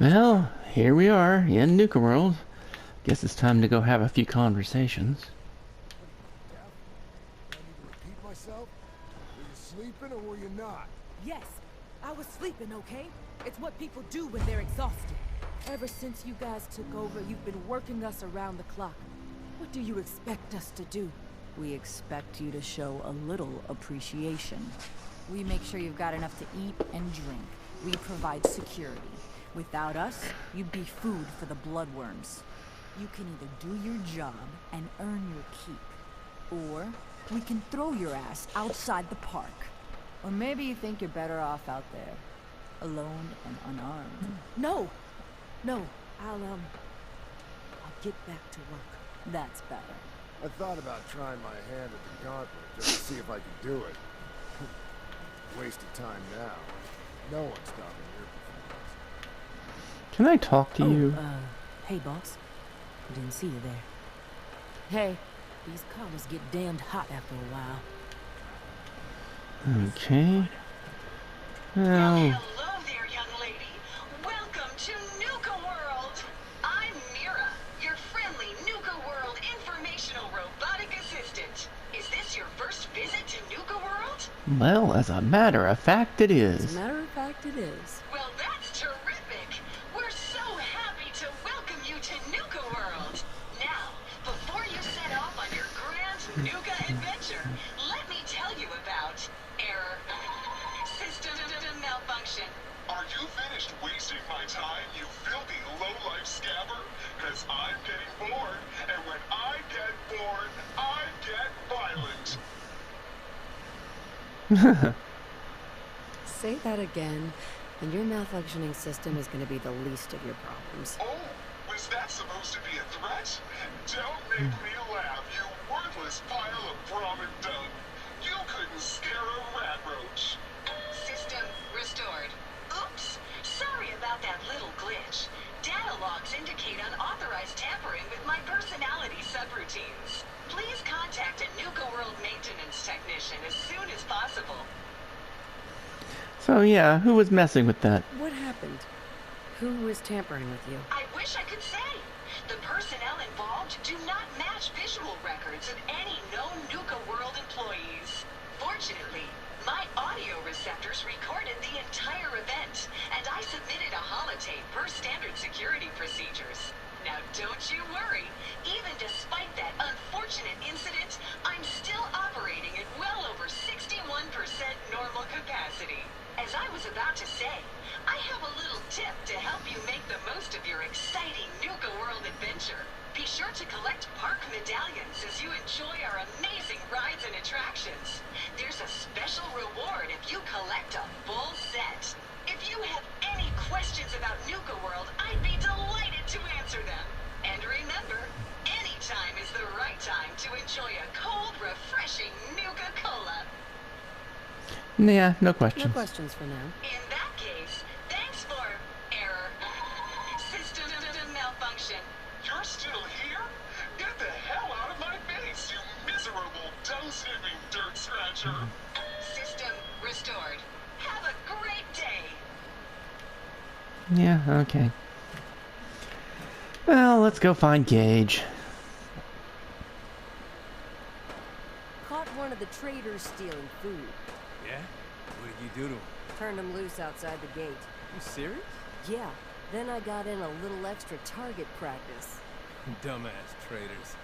Well, here we are in Nuka World. Guess it's time to go have a few conversations. Deaf? Do I need to repeat myself? Were you sleeping or were you not? Yes, I was sleeping, okay? It's what people do when they're exhausted. Ever since you guys took over, you've been working us around the clock. What do you expect us to do? We expect you to show a little appreciation. We make sure you've got enough to eat and drink. We provide security. Without us, you'd be food for the bloodworms. You can either do your job and earn your keep, or we can throw your ass outside the park. Or maybe you think you're better off out there, alone and unarmed. No! No, I'll get back to work. That's better. I thought about trying my hand at the gauntlet just to see if I could do it. Waste of time now. No one's stopping your performance. Can I talk to you? Hey, boss. Didn't see you there. Hey, these collars get damned hot after a while. Okay. Well, Well, hello there, young lady. Welcome to Nuka World. I'm Mira, your friendly Nuka World informational robotic assistant. Is this your first visit to Nuka World? well, as a matter of fact, it As is. a matter of fact, it is. Well, that's terrific. We're so happy to welcome you to Nuka World. Now, before you set off on your grand Nuka adventure, let me tell you about error, system malfunction. Are you finished wasting my time, you filthy low-life scabber? Because I'm getting bored, and when I get bored, I get violent. Say that again, and your malfunctioning system is going to be the least of your problems. Oh, was that supposed to be a threat? Don't make me laugh, you worthless pile of ramen dung. You couldn't scare a rat roach. System restored. Oops, sorry about that little glitch. Data logs indicate unauthorized tampering with my personality subroutines. Please contact a Nuka World maintenance technician as soon as possible. So yeah, who was messing with that? What happened? Who was tampering with you? I wish I could say. The personnel involved do not match visual records of any known Nuka World employees. Fortunately, my audio receptors recorded the entire event, and I submitted a holotape per standard security procedures. Now don't you worry, even despite that unfortunate incident, I'm still operating at well over 61% normal capacity. As I was about to say, I have a little tip to help you make the most of your exciting Nuka World adventure. Be sure to collect park medallions as you enjoy our amazing rides and attractions. There's a special reward if you collect a full set. If you have any questions about Nuka World, I'd be delighted to answer them. And remember, any time is the right time to enjoy a cold, refreshing Nuka Cola. Yeah, no No questions. questions for now. In that case, thanks for error, system malfunction. You're still here? Get the hell out of my face, you miserable, dough-sniffing dirt scratcher! System restored. Have a great day. Yeah, okay. Well, let's go find Gage. Caught one of the traders stealing food. Yeah? What did you do to him? Turned him loose outside the gate. You serious? Yeah, then I got in a little extra target practice. Dumbass traitors.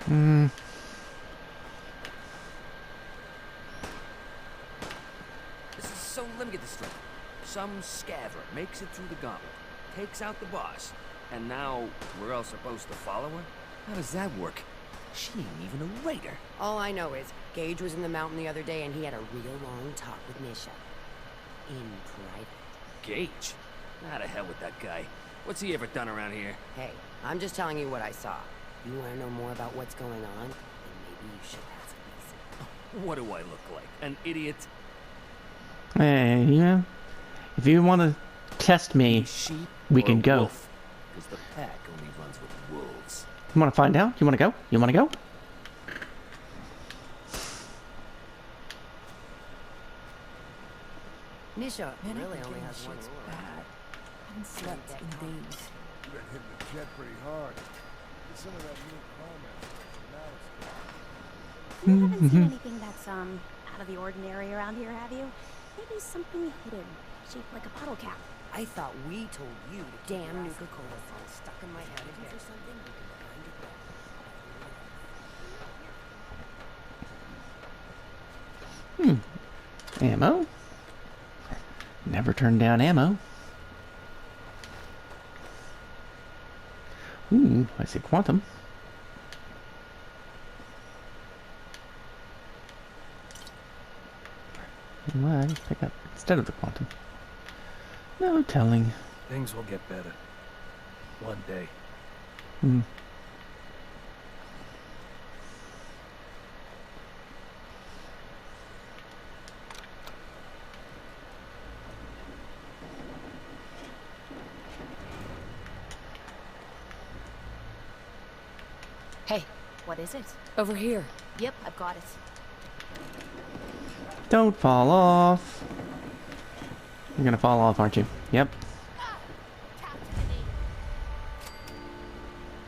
Hmm. So let me get this straight. Some scaver makes it through the gauntlet, takes out the boss, and now we're all supposed to follow her? How does that work? She ain't even a raider. All I know is, Gage was in the mountain the other day and he had a real long talk with Nisha. In private. Gage? How the hell with that guy? What's he ever done around here? Hey, I'm just telling you what I saw. You want to know more about what's going on? Then maybe you should ask Lisa. What do I look like? An idiot? Hey, you know, if you want to test me, Sheep? we or can a go. wolf? Because the pack only runs with wolves. You want to find out? You want to go? You want to go? Nisha Man, really I think only getting has one shit's rule. bad. Haven't slept in days. You've been hitting the jet pretty hard. Get some of that new climax. Now it's You haven't seen anything that's, out of the ordinary around here, have you? Maybe something hidden, shaped like a bottle cap. I thought we told you to damn Nuka-Cola all stuck in my head again. For something, you can find it there. Ammo? Never turn down ammo. Ooh, I see quantum. What did I pick up instead of the quantum? No telling. Things will get better. One day. Hey, what is it? Over here. Yep, I've got it. Don't fall off. You're gonna fall off, aren't you? Yep.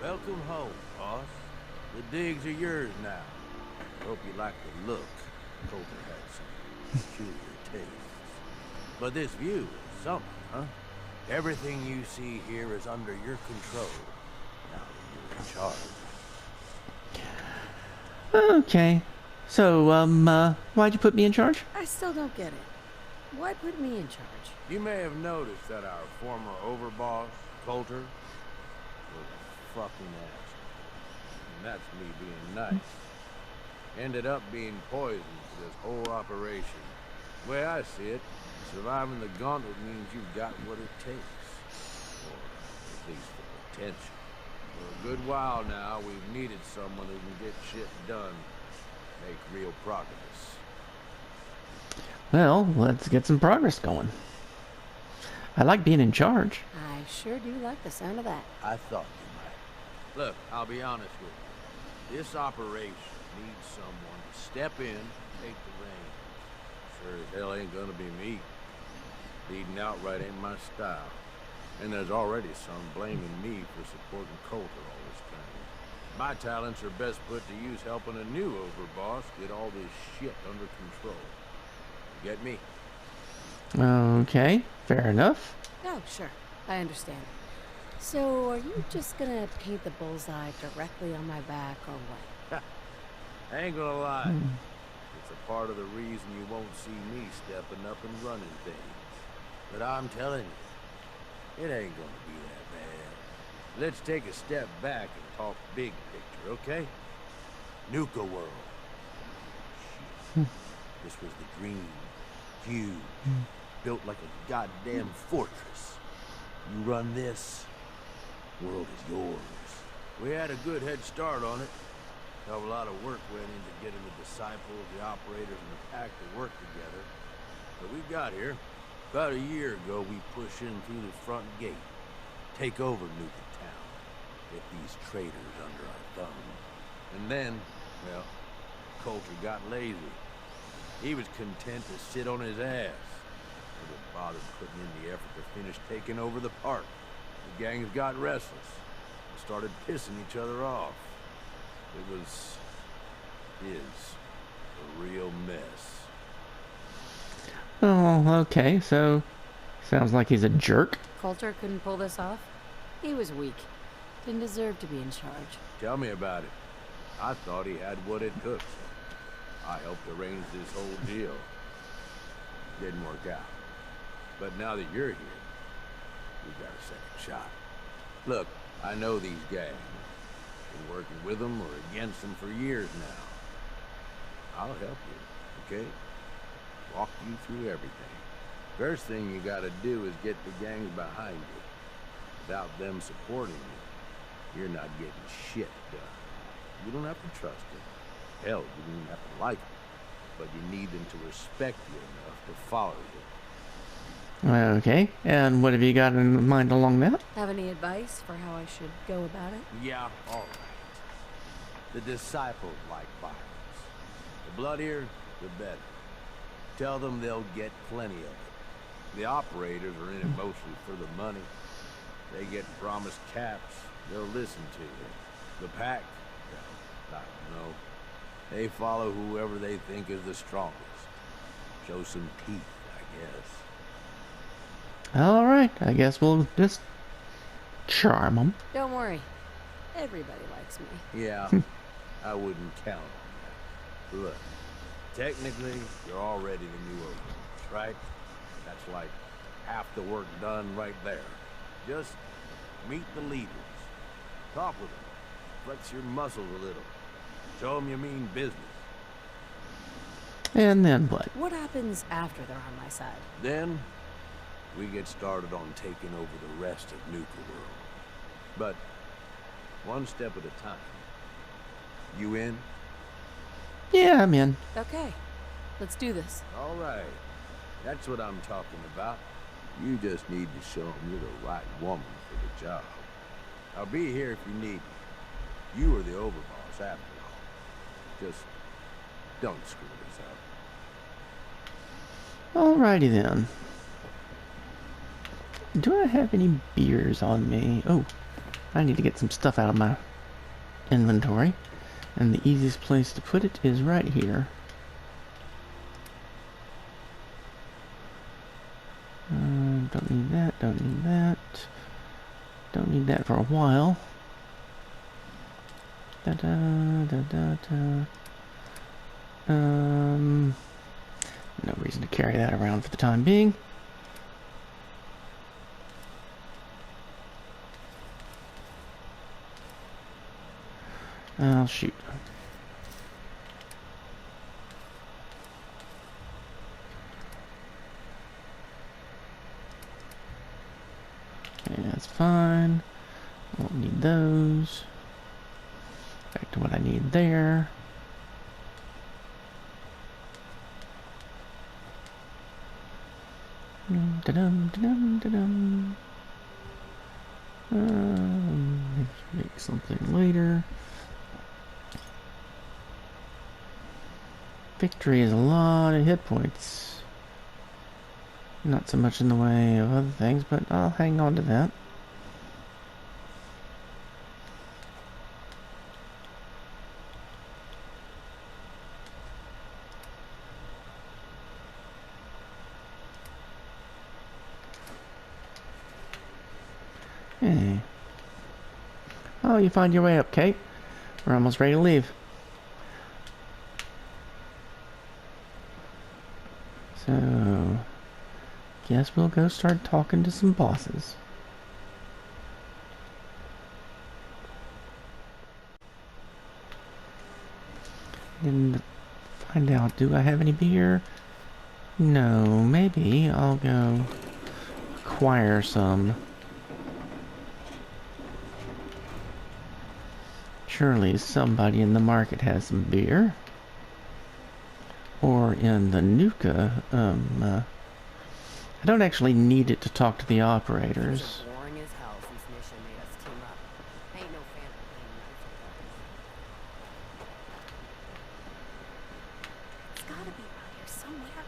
Welcome home, boss. The digs are yours now. Hope you like the look. Coulter had some peculiar tastes. But this view is something, huh? Everything you see here is under your control. Now that you're in charge. Okay. So, why'd you put me in charge? I still don't get it. Why put me in charge? You may have noticed that our former overboss, Coulter, was a fucking asshole. And that's me being nice. Ended up being poisoned for this whole operation. The way I see it, surviving the gauntlet means you've got what it takes. Or at least the potential. For a good while now, we've needed someone who can get shit done. Make real progress. Well, let's get some progress going. I like being in charge. I sure do like the sound of that. I thought you might. Look, I'll be honest with you. This operation needs someone to step in and take the reins. Sure as hell ain't gonna be me. Leading outright ain't my style. And there's already some blaming me for supporting Coulter all this time. My talents are best put to use helping a new overboss get all this shit under control. Get me? Okay, fair enough. Oh, sure. I understand. So, are you just gonna paint the bullseye directly on my back, or what? I ain't gonna lie. It's a part of the reason you won't see me stepping up and running things. But I'm telling you, it ain't gonna be that bad. Let's take a step back and talk big picture, okay? Nuka World. Shit. This was the dream. Huge. Built like a goddamn fortress. You run this, world is yours. We had a good head start on it. Hell of a lot of work went into getting the disciples, the operators, and the pack to work together. But we got here. About a year ago, we push in through the front gate. Take over Nuka Town. Get these traitors under our thumb. And then, well, Coulter got lazy. He was content to sit on his ass. Never bothered putting in the effort to finish taking over the park. The gangs got restless and started pissing each other off. It was a real mess. Oh, okay, so sounds like he's a jerk. Coulter couldn't pull this off? He was weak. Didn't deserve to be in charge. Tell me about it. I thought he had what it took. I helped arrange this whole deal. Didn't work out. But now that you're here, we've got a second shot. Look, I know these gangs. Been working with them or against them for years now. I'll help you, okay? Walk you through everything. First thing you gotta do is get the gangs behind you. Without them supporting you, you're not getting shit done. You don't have to trust them. Hell, you don't even have to like them. But you need them to respect you enough to follow you. Okay, and what have you got in mind along that? Have any advice for how I should go about it? Yeah, all right. The disciples like violence. The bloodier, the better. Tell them they'll get plenty of it. The operators are in it mostly for the money. They get promised caps, they'll listen to you. The pack, well, I don't know. They follow whoever they think is the strongest. Show some teeth, I guess. Alright, I guess we'll just charm them. Don't worry. Everybody likes me. Yeah, I wouldn't count on that. Look, technically, you're already the new overlords, right? That's like half the work done right there. Just meet the leaders. Talk with them. Flex your muscles a little. Show them you mean business. And then what? What happens after they're on my side? Then, we get started on taking over the rest of Nuka World. But, one step at a time. You in? Yeah, I'm in. Okay, let's do this. All right. That's what I'm talking about. You just need to show them you're the right woman for the job. I'll be here if you need me. You are the overboss after all. Just don't screw this up. Alrighty then. Do I have any beers on me? Oh, I need to get some stuff out of my inventory. And the easiest place to put it is right here. Don't need that, don't need that. Don't need that for a while. No reason to carry that around for the time being. Oh, shoot. Okay, that's fine. Won't need those. Back to what I need there. Da-dum, da-dum, da-dum. Make something later. Victory is a lot of hit points. Not so much in the way of other things, but I'll hang on to that. Hey. Oh, you found your way up, Kate. We're almost ready to leave. So, guess we'll go start talking to some bosses. And find out, do I have any beer? No, maybe I'll go acquire some. Surely somebody in the market has some beer. Or in the Nuka, I don't actually need it to talk to the operators. Boring as hell since Nisha made us team up. I ain't no fan of playing nice. It's gotta be around here somewhere.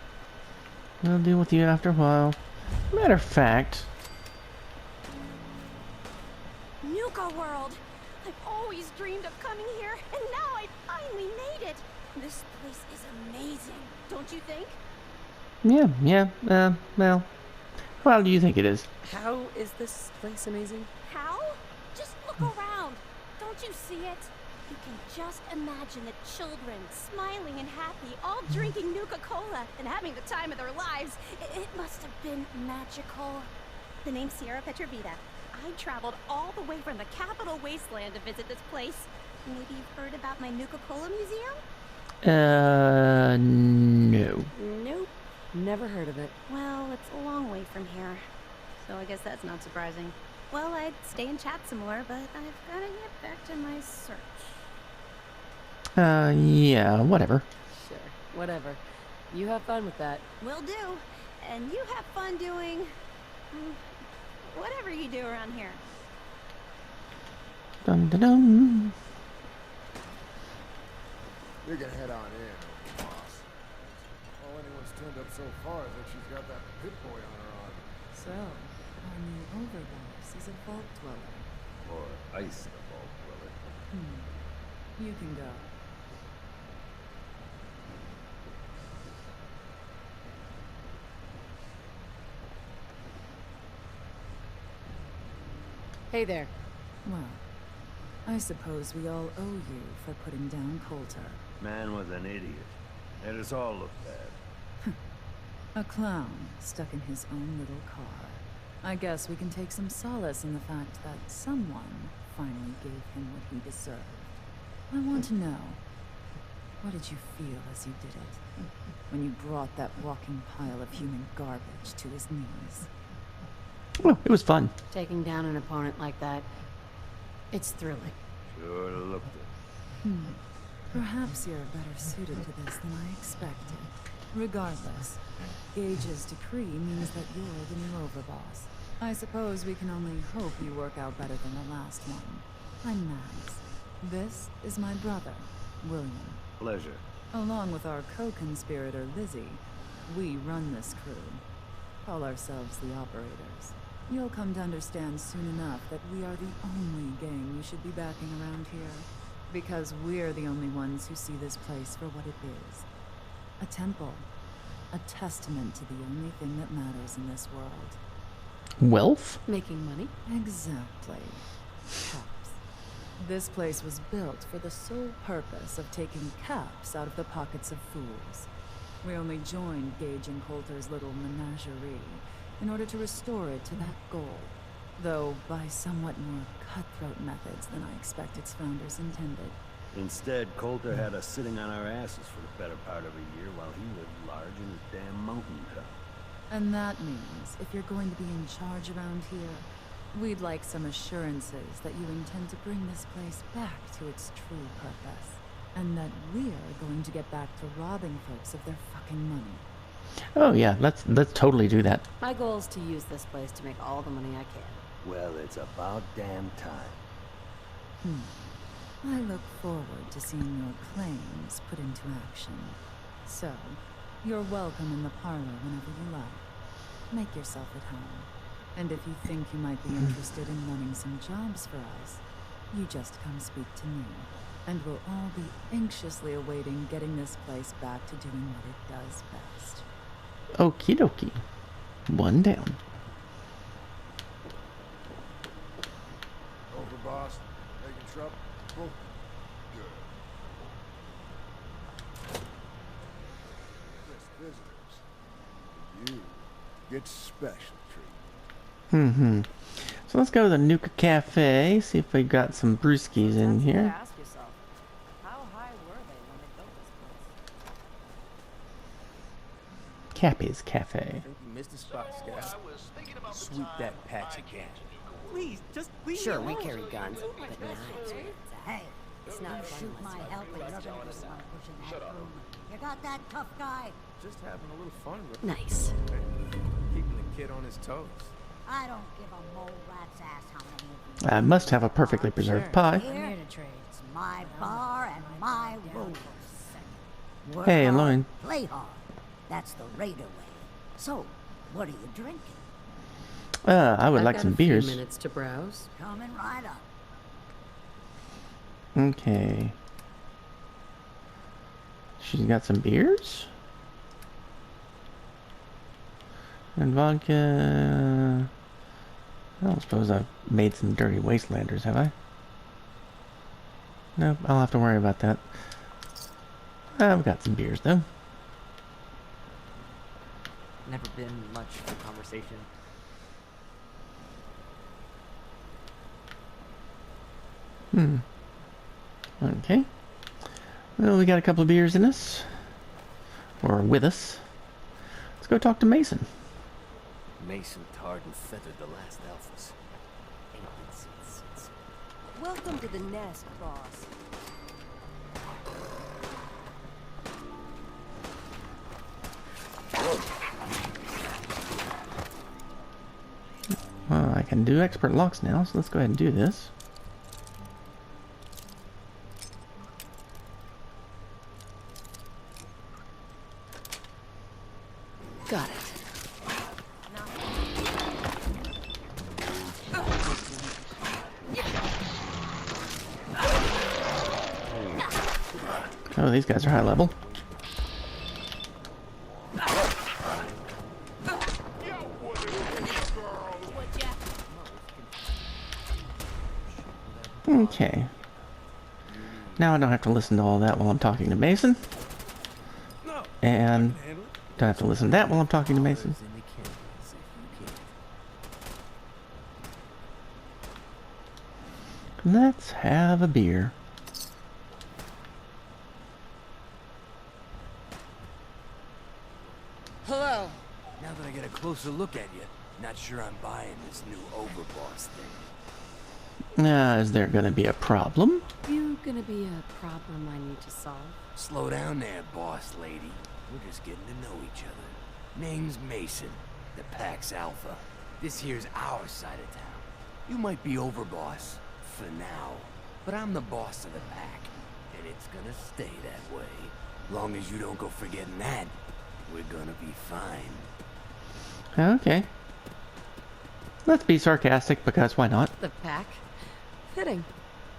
I'll deal with you after a while. Matter of fact, Nuka World! I've always dreamed of coming here, and now I finally made it! This place is amazing, don't you think? well, how do you think it is? How is this place amazing? How? Just look around. Don't you see it? You can just imagine the children, smiling and happy, all drinking Nuka-Cola and having the time of their lives. It must have been magical. The name's Sierra Petrovita. I traveled all the way from the capital wasteland to visit this place. Maybe you've heard about my Nuka-Cola museum? No. Nope. Never heard of it. Well, it's a long way from here. So I guess that's not surprising. Well, I'd stay and chat some more, but I've gotta get back to my search. Yeah, whatever. Sure, whatever. You have fun with that. Will do. And you have fun doing... whatever you do around here. Dum da dum. You're gonna head on in, boss. All anyone's turned up so far that she's got that pit boy on her arm. So, our new overboss is a vault dweller. Or ice the vault dweller. You can go. Hey there. Well, I suppose we all owe you for putting down Coulter. Man was an idiot. Made us all look bad. A clown stuck in his own little car. I guess we can take some solace in the fact that someone finally gave him what he deserved. I want to know, what did you feel as you did it? When you brought that walking pile of human garbage to his knees? Well, it was fun. Taking down an opponent like that, it's thrilling. Sure looked it. Perhaps you're better suited to this than I expected. Regardless, Gage's decree means that you're the new overboss. I suppose we can only hope you work out better than the last one. I'm Max. This is my brother, William. Pleasure. Along with our co-conspirator, Lizzie, we run this crew. Call ourselves the Operators. You'll come to understand soon enough that we are the only gang you should be backing around here. Because we're the only ones who see this place for what it is. A temple. A testament to the only thing that matters in this world. Wealth? Making money? Exactly. Caps. This place was built for the sole purpose of taking caps out of the pockets of fools. We only joined Gage and Coulter's little menagerie in order to restore it to that goal, though by somewhat more cutthroat methods than I expect its founders intended. Instead, Coulter had us sitting on our asses for the better part of a year while he lived large in his damn mountain town. And that means if you're going to be in charge around here, we'd like some assurances that you intend to bring this place back to its true purpose. And that we're going to get back to robbing folks of their fucking money. Oh yeah, let's totally do that. My goal is to use this place to make all the money I can. Well, it's about damn time. I look forward to seeing your claims put into action. So, you're welcome in the parlor whenever you like. Make yourself at home. And if you think you might be interested in running some jobs for us, you just come speak to me. And we'll all be anxiously awaiting getting this place back to doing what it does best. Okie dokie. One down. Overboss, making trouble? Good. List visitors. You get special treatment. So let's go to the Nuka Cafe, see if we got some brewskis in here. Ask yourself, how high were they when they built this place? Cappy's Cafe. I think you missed a spot, Scout. Sweep that patch again. Please, just leave Sure, me we alone. carry guns, but knives. Hey, It's if not you fun shoot unless my you help, have you're ways gonna to be the one pushing that broom. You got that, tough guy? Just having a little fun with Nice. keeping the kid on his toes. I don't give a mole rat's ass how many of you. I must have a perfectly preserved pie. Here, it's my bar and my rules. Work Hey, hard, Lauren. play hard. That's the Raider way. So, what are you drinking? I would I've like got some a few beers. minutes to browse. Coming right up. Okay. She's got some beers? And vodka. I don't suppose I've made some dirty wastelanders, have I? Nope, I'll have to worry about that. I've got some beers, though. Never been much for conversation. Okay. Well, we got a couple of beers in us. Or with us. Let's go talk to Mason. Mason tarred and feathered the last alphas. Welcome to the nest, boss. Well, I can do expert locks now, so let's go ahead and do this. Oh, these guys are high level. Okay. Now I don't have to listen to all that while I'm talking to Mason. And don't have to listen to that while I'm talking to Mason. Let's have a beer. Hello. Now that I get a closer look at you, not sure I'm buying this new overboss thing. Is there gonna be a problem? You gonna be a problem I need to solve? Slow down there, boss lady. We're just getting to know each other. Name's Mason, the Pack's Alpha. This here's our side of town. You might be overboss, for now, but I'm the boss of the Pack, and it's gonna stay that way. Long as you don't go forgetting that, we're gonna be fine. Okay. Let's be sarcastic, because why not? The Pack? Fitting.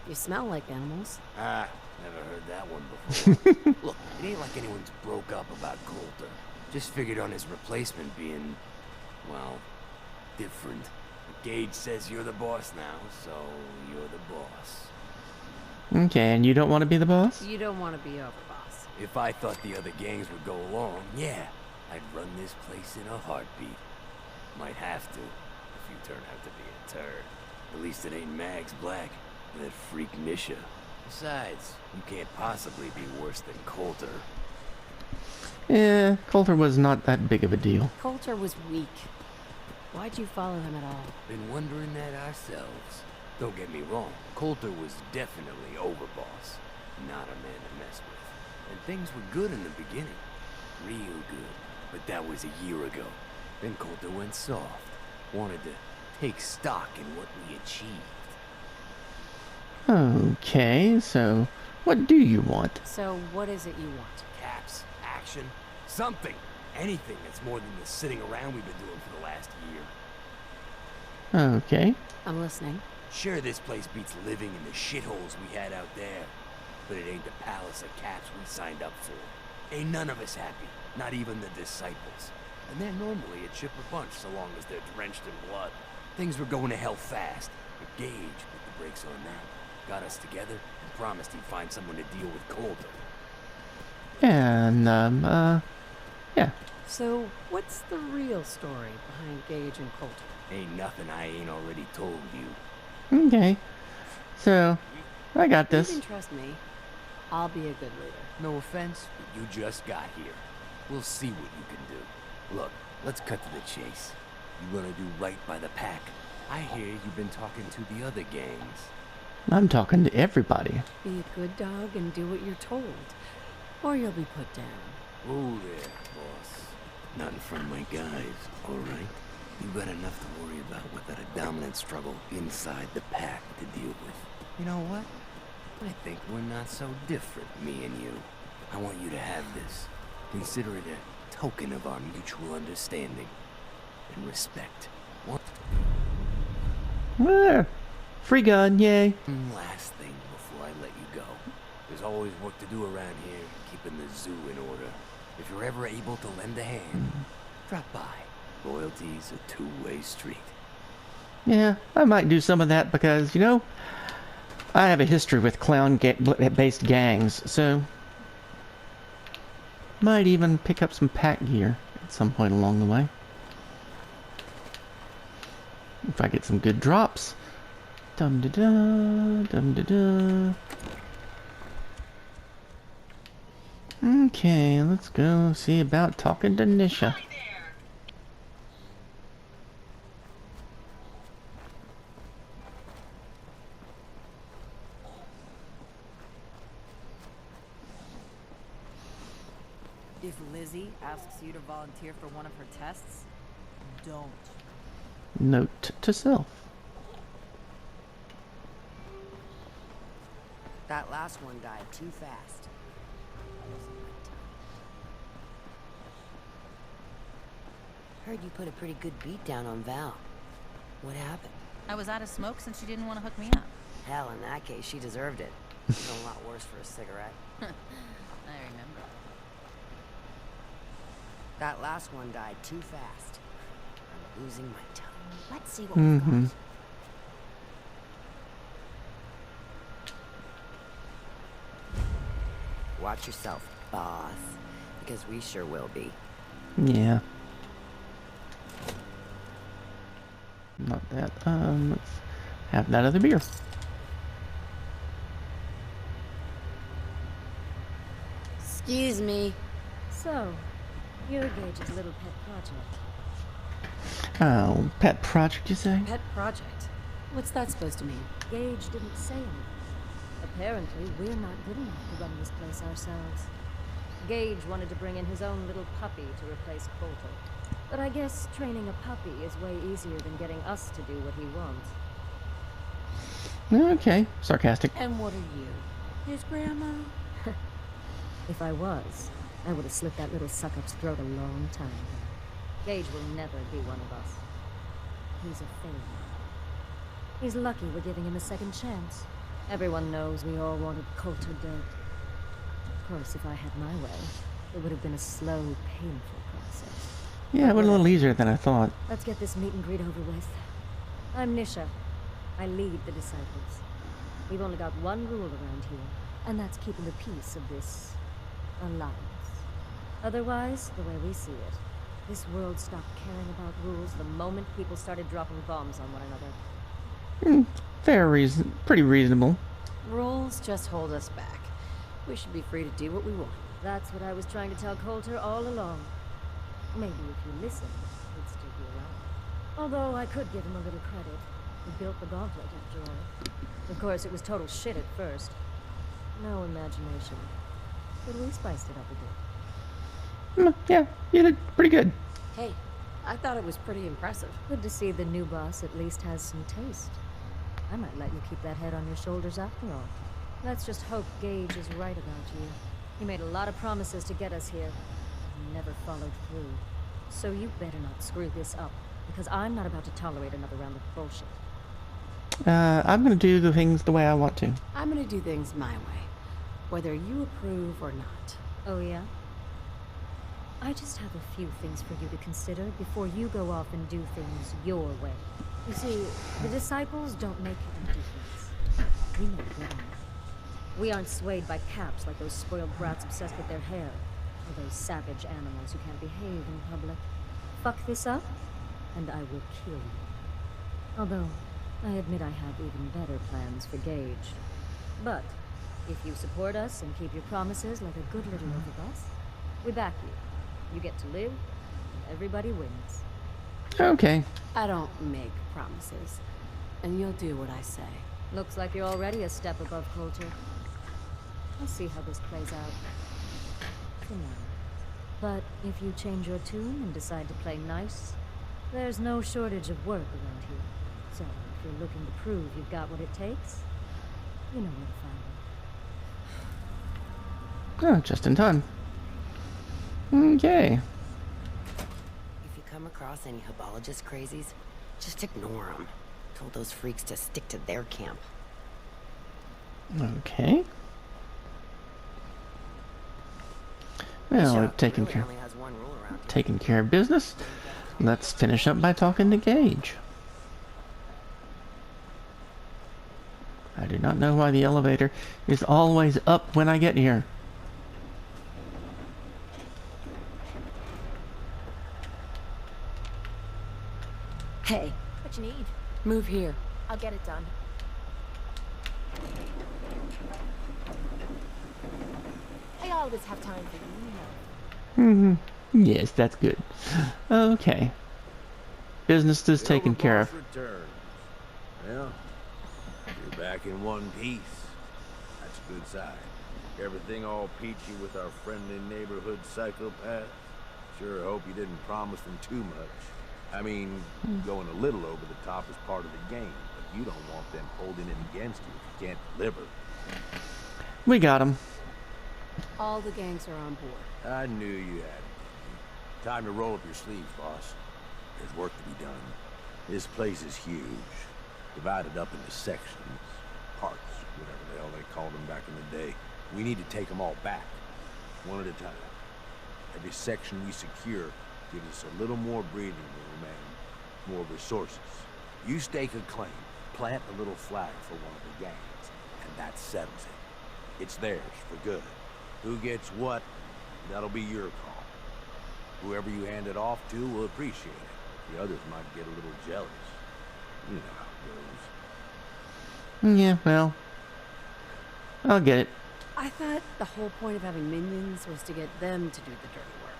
You smell like animals. Ah, never heard that one before. Look, it ain't like anyone's broke up about Coulter. Just figured on his replacement being, well, different. Gage says you're the boss now, so you're the boss. Okay, and you don't want to be the boss? You don't want to be overboss. If I thought the other gangs would go along, yeah, I'd run this place in a heartbeat. Might have to, if you turn out to be a turd. At least it ain't Mags Black, or that freak Misha. Besides, you can't possibly be worse than Coulter. Yeah, Coulter was not that big of a deal. Coulter was weak. Why'd you follow him at all? Been wondering that ourselves. Don't get me wrong, Coulter was definitely overboss. Not a man to mess with. And things were good in the beginning. Real good. But that was a year ago. Then Coulter went soft. Wanted to take stock in what we achieved. Okay, so what do you want? So what is it you want? Caps, action, something. Anything that's more than the sitting around we've been doing for the last year. Okay. I'm listening. Sure, this place beats living in the shitholes we had out there. But it ain't the palace of caps we signed up for. Ain't none of us happy, not even the disciples. And they're normally a chipper bunch so long as they're drenched in blood. Things were going to hell fast, but Gage put the brakes on that. Got us together and promised he'd find someone to deal with Coulter. And, yeah. So what's the real story behind Gage and Coulter? Ain't nothing I ain't already told you. Okay. So, I got You this. can trust me. I'll be a good leader. No offense, but you just got here. We'll see what you can do. Look, let's cut to the chase. You gonna do right by the Pack? I hear you've been talking to the other gangs. I'm talking to everybody. Be a good dog and do what you're told, or you'll be put down. Oh there, boss. Nothing from my guys, alright? You got enough to worry about without a dominant struggle inside the Pack to deal with. You know what? I think we're not so different, me and you. I want you to have this. Consider it a token of our mutual understanding and respect. What? Free gun, yay. Last thing before I let you go. There's always work to do around here, keeping the zoo in order. If you're ever able to lend a hand, drop by. Loyalty's a two-way street. Yeah, I might do some of that because, you know, I have a history with clown-based gangs, so might even pick up some pack gear at some point along the way. If I get some good drops. Dum-da-da, dum-da-da. Okay, let's go see about talking to Nisha. If Lizzie asks you to volunteer for one of her tests, don't. Note to self. That last one died too fast. Heard you put a pretty good beat down on Val. What happened? I was out of smoke since she didn't want to hook me up. Hell, in that case, she deserved it. It's a lot worse for a cigarette. I remember. That last one died too fast. I'm losing my tongue. Let's see what we've got. Watch yourself, boss. Because we sure will be. Yeah. Not that. Let's have that other beer. Excuse me. So, you're Gage's little pet project. Oh, pet project, you say? Pet project? What's that supposed to mean? Gage didn't say anything. Apparently, we're not good enough to run this place ourselves. Gage wanted to bring in his own little puppy to replace Coulter. But I guess training a puppy is way easier than getting us to do what he wants. Okay, sarcastic. And what are you? His grandma? If I was, I would have slit that little suck-up's throat a long time ago. Gage will never be one of us. He's a failure. He's lucky we're giving him a second chance. Everyone knows we all wanted Coulter dead. Of course, if I had my way, it would have been a slow, painful process. Yeah, it went a little easier than I thought. Let's get this meet and greet over with. I'm Nisha. I lead the Disciples. We've only got one rule around here, and that's keeping the peace of this alliance. Otherwise, the way we see it, this world stopped caring about rules the moment people started dropping bombs on one another. Fair reason, pretty reasonable. Rules just hold us back. We should be free to do what we want. That's what I was trying to tell Coulter all along. Maybe if you listened, he'd still be around. Although I could give him a little credit. He built the gauntlet, after all. Of course, it was total shit at first. No imagination. But we spiced it up a bit. Yeah, you did pretty good. Hey, I thought it was pretty impressive. Good to see the new boss at least has some taste. I might let you keep that head on your shoulders after all. Let's just hope Gage is right about you. He made a lot of promises to get us here, and never followed through. So you better not screw this up, because I'm not about to tolerate another round of bullshit. I'm gonna do the things the way I want to. I'm gonna do things my way, whether you approve or not. Oh yeah? I just have a few things for you to consider before you go off and do things your way. You see, the Disciples don't make empty threats. We make good on them. We aren't swayed by caps like those spoiled brats obsessed with their hair, or those savage animals who can't behave in public. Fuck this up, and I will kill you. Although, I admit I have even better plans for Gage. But, if you support us and keep your promises like a good little overboss, we back you. You get to live, and everybody wins. Okay. I don't make promises, and you'll do what I say. Looks like you're already a step above Coulter. I'll see how this plays out. For now. But if you change your tune and decide to play nice, there's no shortage of work around here. So, if you're looking to prove you've got what it takes, you know where to find me. Oh, just in time. Okay. If you come across any Hebologist crazies, just ignore them. Told those freaks to stick to their camp. Okay. Well, we've taken care of business. Let's finish up by talking to Gage. I do not know why the elevator is always up when I get here. Hey. What you need? Move here. I'll get it done. I always have time for you, you know. Yes, that's good. Okay. Business is taken care of. Returns. Well, you're back in one piece. That's a good sign. Everything all peachy with our friendly neighborhood psychopath. Sure hope you didn't promise them too much. I mean, going a little over the top is part of the game, but you don't want them holding it against you if you can't deliver. We got him. All the gangs are on board. I knew you had it. Time to roll up your sleeves, boss. There's work to be done. This place is huge. Divided up into sections, parts, whatever the hell they called them back in the day. We need to take them all back. one at a time. Every section we secure gives us a little more breathing room and more resources. You stake a claim, plant a little flag for one of the gangs, and that settles it. It's theirs for good. Who gets what, that'll be your call. Whoever you hand it off to will appreciate it. The others might get a little jealous. You know how it goes. Yeah, well, I'll get it. I thought the whole point of having minions was to get them to do the dirty work.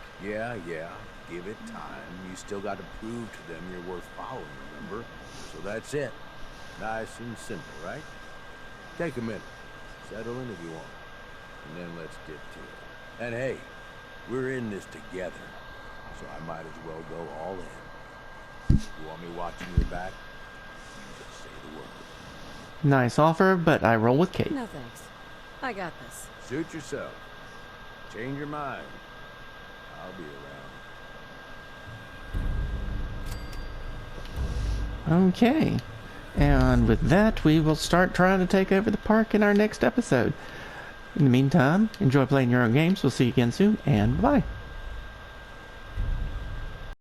Yeah. Give it time. You still got to prove to them you're worth following, remember? So that's it. Nice and simple, right? Take a minute. Settle in if you want. And then let's get to it. And hey, we're in this together. So I might as well go all in. You want me watching your back? Just say the word. Nice offer, but I roll with Kate. No thanks. I got this. Suit yourself. Change your mind. I'll be around. Okay. And with that, we will start trying to take over the park in our next episode. In the meantime, enjoy playing your own games. We'll see you again soon, and bye.